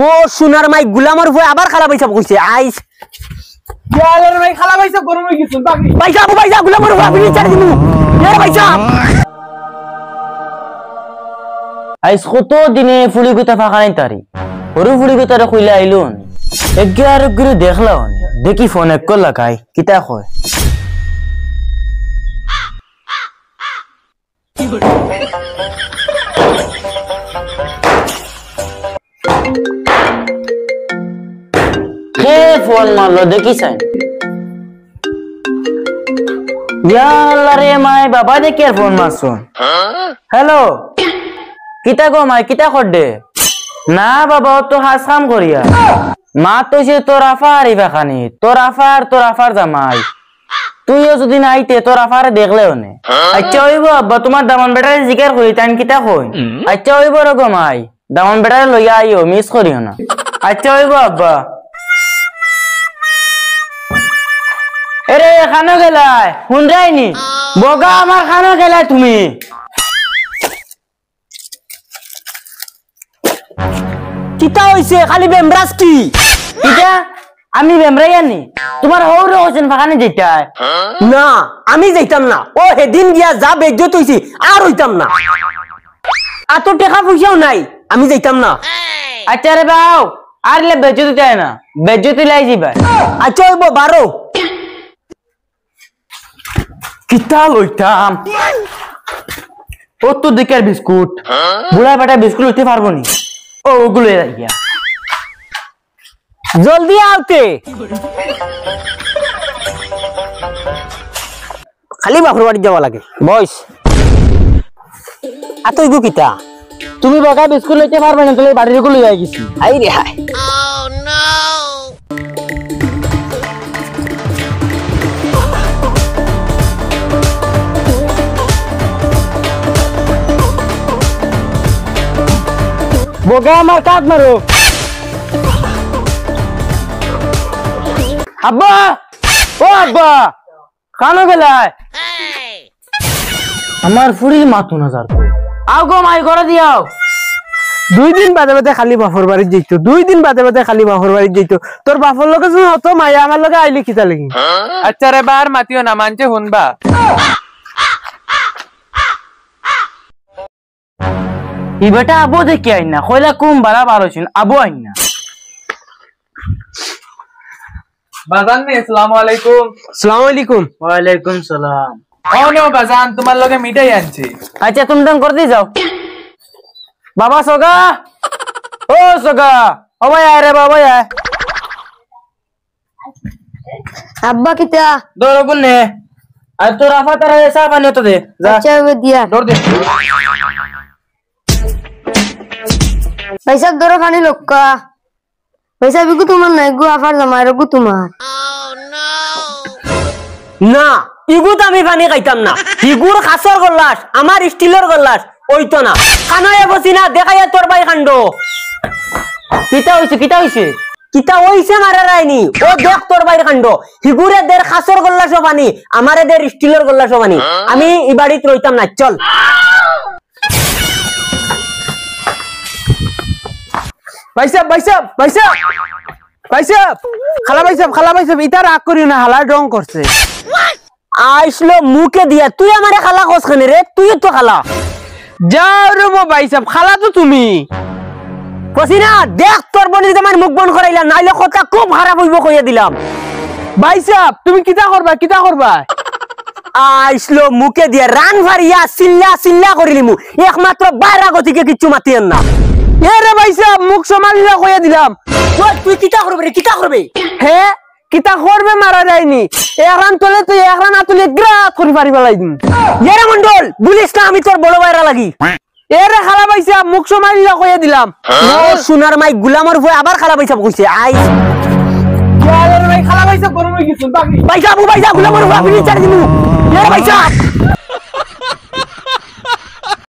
ও সোনার মাই গুলামের উপরে আবার খালা পয়সা কইছে আইস ইয়ালের ভাই খালা পয়সা গরম হয়ে গেছে বাকি পয়সা গুলামের উপরে আমি বিচার দিমু এ পয়সা আইস কত দিনে ফুলি গুতা ফাঁকা নাই তারি ওর ফুলি গুতারে কইলে আইলো একগার গুরু দেখলাও দেখি ফোন এক কল লাগাই কিতা কয় কে ফোন মারলো দেখি চাই ইয়াল্লারে মাই বাবা দেখি আর ফোন মারছো হ্যালো কিতা গো মাই কিতা করদে না বাবা তো হাস কাম করিয়া মা তো সে তোর আফার ইবাখানি তোর আফার জামাই তুইও যদি নাইতে তোর আফারে দেখলেও নে আচ্ছা হইব আব্বা তোমার দামন বেটারে জিজ্ঞার করি তাই কিতা কই আচ্ছা হইব রে গো মাই দামন বেটারে লইয়া আইও মিস করিও না আচ্ছা হইব আব্বা এরে খানো গেলাই শুনরাইনি বগা আমার খানো গেলাই তুমি কিতা হইছে খালি বেমরাজ কি কিতা আমি বেমরাই আনি তোমার হৌর হোসেন ফাঁকানি যেটাই না আমি যাইতাম না ও হেদিন গিয়া যা বেজ্জত হইছি আর হইতাম না এত টাকা পয়সাও নাই আমি যাইতাম না আচ্ছা রে বাউ আর লে বেজ্জতি চাই না বেজ্জতি লাই যাবা আচ্ছা হইব 12 কিতা লইতাম ও তো দিকের বিস্কুট বুড়া বেটা বিস্কুট লইতে পারবো নি ও ওগুলো রাখিয়া জলদি আওতে খালি বাপর বাড়ি যাওয়া লাগে বয়স এত ইগু কিতা তুমি বগা বিস্কুট লইতে পারবে না তাহলে বাড়ির গুলো যাই গেছি আই রে হাই বগা আমার কাট মারো আব্বা ও আব্বা খানো গেলায় আমার ফুরির মাথু না যার আও গো মাই করে দিয়াও 2 দিন বাদে বাদে খালি বাপর বাড়ি যাইতো 2 দিন বাদে বাদে খালি বাপর বাড়ি যাইতো তোর বাপর লগে শুন হতো মায়া আমার লগে আইলি কিতা লাগি আচ্ছা রে বার মাতিও না মানছে শুনবা ই বেটা আবো দেখি আইন না কইলা কুম বাড়া বারোছিন আবো আইন না বাজান নে আসসালামু আলাইকুম আসসালামু আলাইকুম ওয়ালাইকুম সালাম ও নো বাজান তোমার লগে মিঠাই আনছি আচ্ছা তুমি তখন করে দিয়ে যাও বাবা সোগা ও সোগা ও ভাই আয় রে বাবা আয় আব্বা কিতা দৌড় গুনে আর তোর আফা তারা এসা পানি তো দে যা আচ্ছা দিয়া দৌড় দে পয়সা ধরো পানি লোকা পয়সা বিকু তোমার নাই গো আফার জমা রগু তোমার না ইগুত আমি পানি খাইতাম না ইগুর খাসর গল্লাস আমার স্টিলের গল্লাস ওইতো না কানায় বসি না দেখাইয়া তোর ভাই কাণ্ড কিতা হইছে কিতা হইছে মারা রাইনি ও দেখ তোর ভাই কাণ্ড হিগুরে দের খাসর গল্লাস পানি আমারে দের স্টিলের গল্লাস পানি আমি ই বাড়িত রইতাম না চল খালা পাইসাব ইটা রাগ করি না হালা ডং করছে আইসলো মুখে দিয়া তুই আমারে খালা কস খানে রে তুই তো খালা যাও রে মো পাইসাব খালা তো তুমি কসি না দেখ তোর বলি আমার মুখ বন্ধ করাইলা নাইলে কথা খুব খারাপ হইব কইয়া দিলাম পাইসাব তুমি কিতা করবা আইসলো মুখে দিয়া রান ভারিয়া চিল্লা করিলিমু একমাত্র বাইরা গতিকে কিচ্ছু মাতিয়েন না এরে পাইসাব মুখ সমালিলা কইয়া দিলাম তুই কিতা করবে হে কিতা করবে মারা যায়নি এখন তোলে তুই এখন না তুলে গ্রাস করি পারি পেলাই দিন এরে মন্ডল বলিস না আমি তোর বড় বাইরা লাগি এরে খালা পাইসাব মুখ সমালিলা কইয়া দিলাম ও সোনার মাই গুলামের উপরে আবার খালা পয়সা কইছে আইস ইয়ালের ভাই খালা পাইসাব গরম হয়ে গেছে বাকি পয়সা গুলামের উপরে আমি বিচার দিমু এরে পয়সা